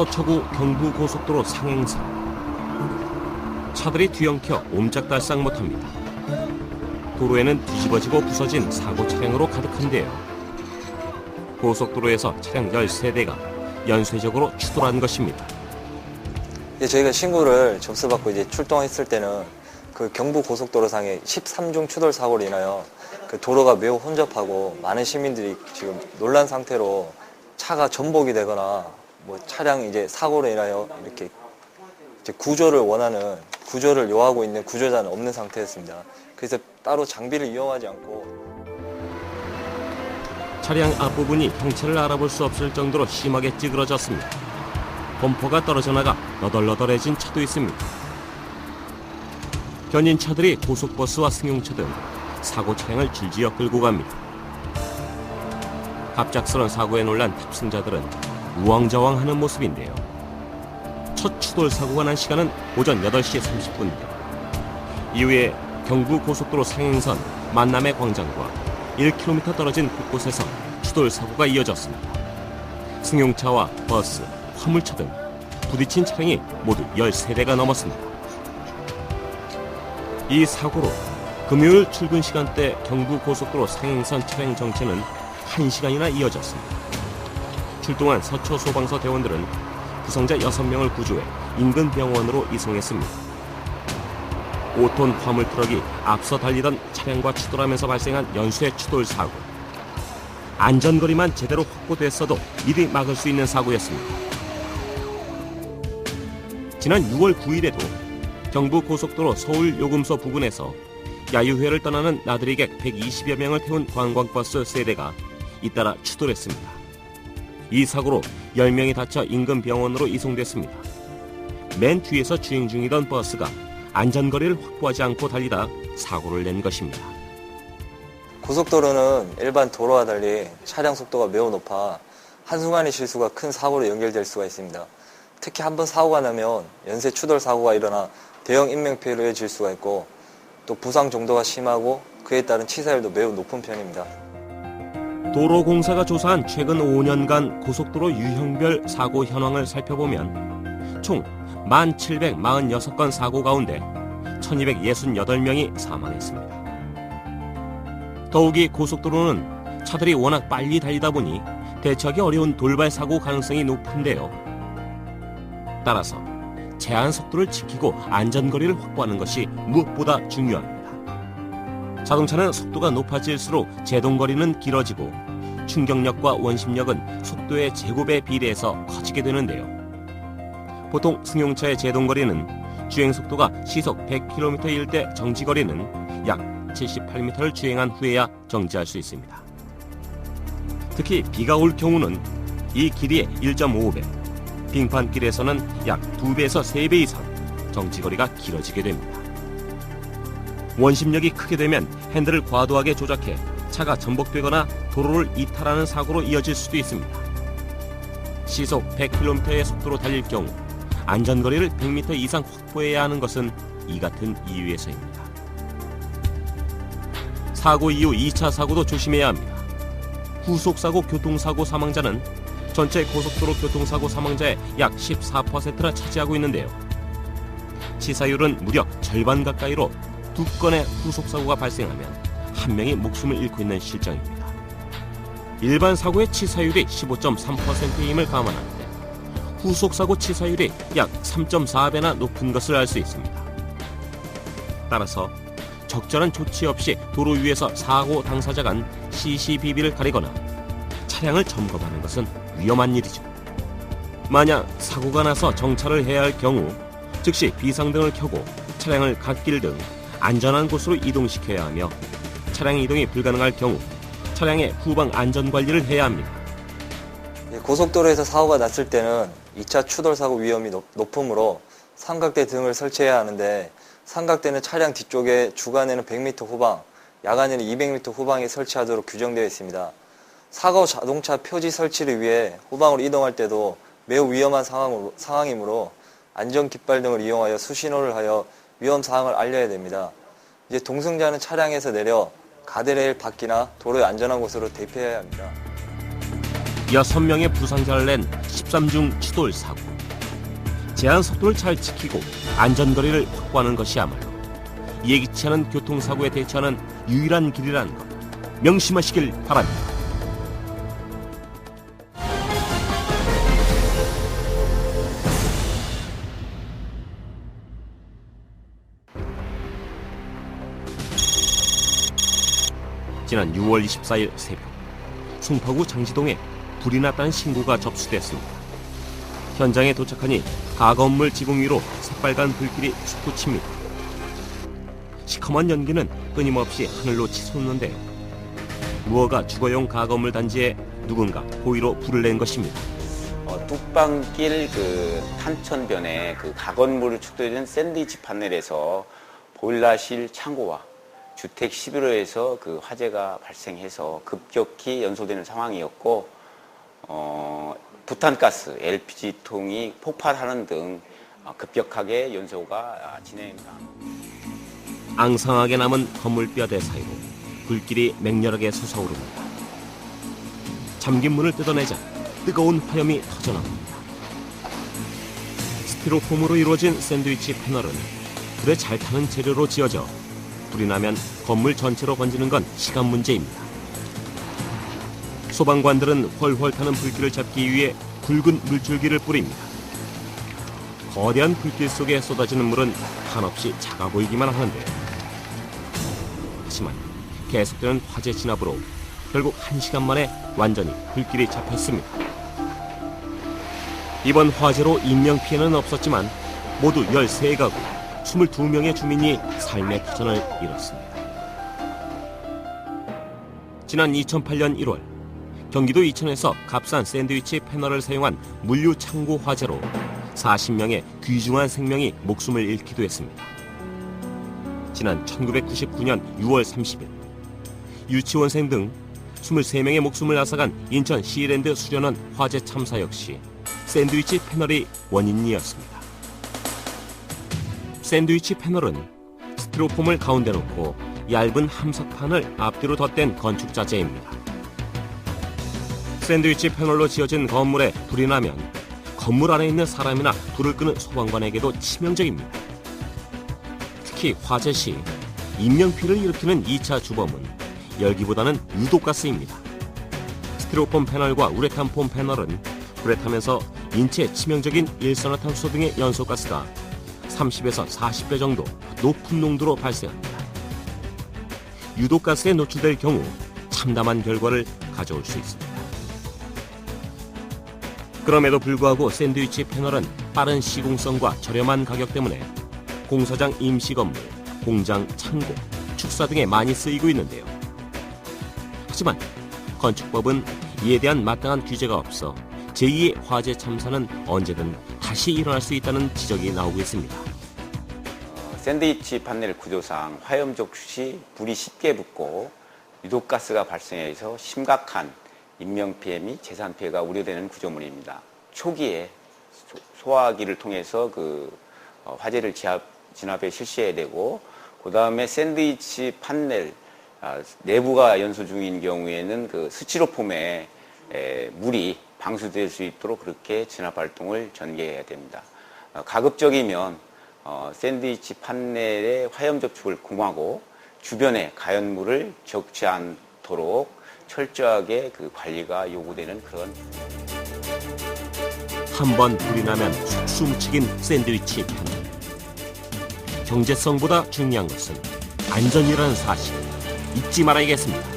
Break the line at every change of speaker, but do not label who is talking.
서초구 경부고속도로 상행선. 차들이 뒤엉켜 옴짝달싹 못합니다. 도로에는 뒤집어지고 부서진 사고 차량으로 가득한데요. 고속도로에서 차량 13대가 연쇄적으로 추돌한 것입니다.
저희가 신고를 접수받고 출동했을 때는 그 경부고속도로상의 13중 추돌 사고로 인하여 그 도로가 매우 혼잡하고 많은 시민들이 지금 놀란 상태로 차가 전복이 되거나 차량 사고로 인하여 이렇게 구조를 요하고 있는 구조자는 없는 상태였습니다. 그래서 따로 장비를 이용하지 않고
차량 앞부분이 형체를 알아볼 수 없을 정도로 심하게 찌그러졌습니다. 범퍼가 떨어져 나가 너덜너덜해진 차도 있습니다. 견인 차들이 고속버스와 승용차 등 사고 차량을 줄지어 끌고 갑니다. 갑작스런 사고에 놀란 탑승자들은 우왕좌왕하는 모습인데요. 첫 추돌 사고가 난 시간은 오전 8시 30분입니다. 이후에 경부고속도로 상행선 만남의 광장과 1km 떨어진 곳곳에서 추돌 사고가 이어졌습니다. 승용차와 버스, 화물차 등 부딪힌 차량이 모두 13대가 넘었습니다. 이 사고로 금요일 출근 시간대 경부고속도로 상행선 차량 정체는 1시간이나 이어졌습니다. 출동한 서초 소방서 대원들은 부상자 6명을 구조해 인근 병원으로 이송했습니다. 5톤 화물 트럭이 앞서 달리던 차량과 추돌하면서 발생한 연쇄 추돌 사고. 안전거리만 제대로 확보됐어도 이리 막을 수 있는 사고였습니다. 지난 6월 9일에도 경부고속도로 서울-요금소 부근에서 야유회를 떠나는 나들이객 120여 명을 태운 관광버스 세대가 잇따라 추돌했습니다. 이 사고로 10명이 다쳐 인근 병원으로 이송됐습니다. 맨 뒤에서 주행 중이던 버스가 안전거리를 확보하지 않고 달리다 사고를 낸 것입니다.
고속도로는 일반 도로와 달리 차량 속도가 매우 높아 한순간의 실수가 큰 사고로 연결될 수가 있습니다. 특히 한번 사고가 나면 연쇄 추돌 사고가 일어나 대형 인명피해로 이어질 수가 있고 또 부상 정도가 심하고 그에 따른 치사율도 매우 높은 편입니다.
도로공사가 조사한 최근 5년간 고속도로 유형별 사고 현황을 살펴보면 총 1,746건 사고 가운데 1,268명이 사망했습니다. 더욱이 고속도로는 차들이 워낙 빨리 달리다 보니 대처하기 어려운 돌발 사고 가능성이 높은데요. 따라서 제한 속도를 지키고 안전거리를 확보하는 것이 무엇보다 중요합니다. 자동차는 속도가 높아질수록 제동거리는 길어지고 충격력과 원심력은 속도의 제곱에 비례해서 커지게 되는데요. 보통 승용차의 제동거리는 주행속도가 시속 100km일 때 정지거리는 약 78m를 주행한 후에야 정지할 수 있습니다. 특히 비가 올 경우는 이 길이의 1.5배, 빙판길에서는 약 2배에서 3배 이상 정지거리가 길어지게 됩니다. 원심력이 크게 되면 핸들을 과도하게 조작해 차가 전복되거나 도로를 이탈하는 사고로 이어질 수도 있습니다. 시속 100km의 속도로 달릴 경우 안전거리를 100m 이상 확보해야 하는 것은 이 같은 이유에서입니다. 사고 이후 2차 사고도 조심해야 합니다. 후속사고 교통사고 사망자는 전체 고속도로 교통사고 사망자의 약 14%나 차지하고 있는데요. 치사율은 무려 절반 가까이로 2건의 후속사고가 발생하면 1명이 목숨을 잃고 있는 실정입니다. 일반 사고의 치사율이 15.3%임을 감안할 때 후속사고 치사율이 약 3.4배나 높은 것을 알 수 있습니다. 따라서 적절한 조치 없이 도로 위에서 사고 당사자 간 CCTV를 가리거나 차량을 점검하는 것은 위험한 일이죠. 만약 사고가 나서 정차를 해야 할 경우 즉시 비상등을 켜고 차량을 갓길 등 안전한 곳으로 이동시켜야 하며 차량 이동이 불가능할 경우 차량의 후방 안전관리를 해야 합니다.
고속도로에서 사고가 났을 때는 2차 추돌 사고 위험이 높으므로 삼각대 등을 설치해야 하는데 삼각대는 차량 뒤쪽에 주간에는 100m 후방, 야간에는 200m 후방에 설치하도록 규정되어 있습니다. 사고 자동차 표지 설치를 위해 후방으로 이동할 때도 매우 위험한 상황이므로 안전깃발 등을 이용하여 수신호를 하여 위험 사항을 알려야 됩니다. 이제 동승자는 차량에서 내려 가드레일 밖이나 도로의 안전한 곳으로 대피해야 합니다.
6명의 부상자를 낸 13중 추돌 사고. 제한 속도를 잘 지키고 안전거리를 확보하는 것이야말로 예기치 않은 교통사고에 대처하는 유일한 길이라는 것 명심하시길 바랍니다. 지난 6월 24일 새벽 송파구 장지동에 불이 났다는 신고가 접수됐습니다. 현장에 도착하니 가건물 지붕 위로 새빨간 불길이 솟구칩니다. 시커먼 연기는 끊임없이 하늘로 치솟는데요. 무허가 주거용 가건물 단지에 누군가 호의로 불을 낸 것입니다.
뚝방길 탄천변에 가건물을 축소해준 샌드위치 판넬에서 보일러실 창고와 주택 11호에서 화재가 발생해서 급격히 연소되는 상황이었고 부탄가스, LPG통이 폭발하는 등 급격하게 연소가 진행됩니다.
앙상하게 남은 건물 뼈대 사이로 불길이 맹렬하게 솟아오릅니다. 잠긴 문을 뜯어내자 뜨거운 화염이 터져나옵니다. 스티로폼으로 이루어진 샌드위치 패널은 불에 잘 타는 재료로 지어져 불이 나면 건물 전체로 번지는 건 시간 문제입니다. 소방관들은 훨훨 타는 불길을 잡기 위해 굵은 물줄기를 뿌립니다. 거대한 불길 속에 쏟아지는 물은 한없이 작아 보이기만 하는데요. 하지만 계속되는 화재 진압으로 결국 1시간 만에 완전히 불길이 잡혔습니다. 이번 화재로 인명피해는 없었지만 모두 13가구, 22명의 주민이 삶의 터전을 잃었습니다. 지난 2008년 1월 경기도 이천에서 값싼 샌드위치 패널을 사용한 물류 창고 화재로 40명의 귀중한 생명이 목숨을 잃기도 했습니다. 지난 1999년 6월 30일 유치원생 등 23명의 목숨을 앗아간 인천 시랜드 수련원 화재 참사 역시 샌드위치 패널이 원인이었습니다. 샌드위치 패널은 스티로폼을 가운데 놓고 얇은 함석판을 앞뒤로 덧댄 건축자재입니다. 샌드위치 패널로 지어진 건물에 불이 나면 건물 안에 있는 사람이나 불을 끄는 소방관에게도 치명적입니다. 특히 화재 시 인명피해를 일으키는 2차 주범은 열기보다는 유독가스입니다. 스티로폼 패널과 우레탄폼 패널은 불에 타면서 인체에 치명적인 일산화탄소 등의 연소가스가 30에서 40배 정도 높은 농도로 발생합니다. 유독가스에 노출될 경우 참담한 결과를 가져올 수 있습니다. 그럼에도 불구하고 샌드위치 패널은 빠른 시공성과 저렴한 가격 때문에 공사장 임시 건물, 공장 창고, 축사 등에 많이 쓰이고 있는데요. 하지만 건축법은 이에 대한 마땅한 규제가 없어 제2의 화재 참사는 언제든 다시 일어날 수 있다는 지적이 나오고 있습니다.
샌드위치 판넬 구조상 화염 적출 시 불이 쉽게 붙고 유독가스가 발생해서 심각한 인명피해 및 재산피해가 우려되는 구조물입니다. 초기에 소화기를 통해서 화재를 진압에 실시해야 되고, 그 다음에 샌드위치 판넬 내부가 연소 중인 경우에는 스티로폼에 물이 방수될 수 있도록 그렇게 진압 활동을 전개해야 됩니다. 가급적이면 샌드위치 판넬의 화염 접촉을 금하고 주변에 가연물을 적지 않도록 철저하게 관리가 요구되는 그런.
한번 불이 나면 숨죽인 샌드위치 패널. 경제성보다 중요한 것은 안전이라는 사실 잊지 말아야겠습니다.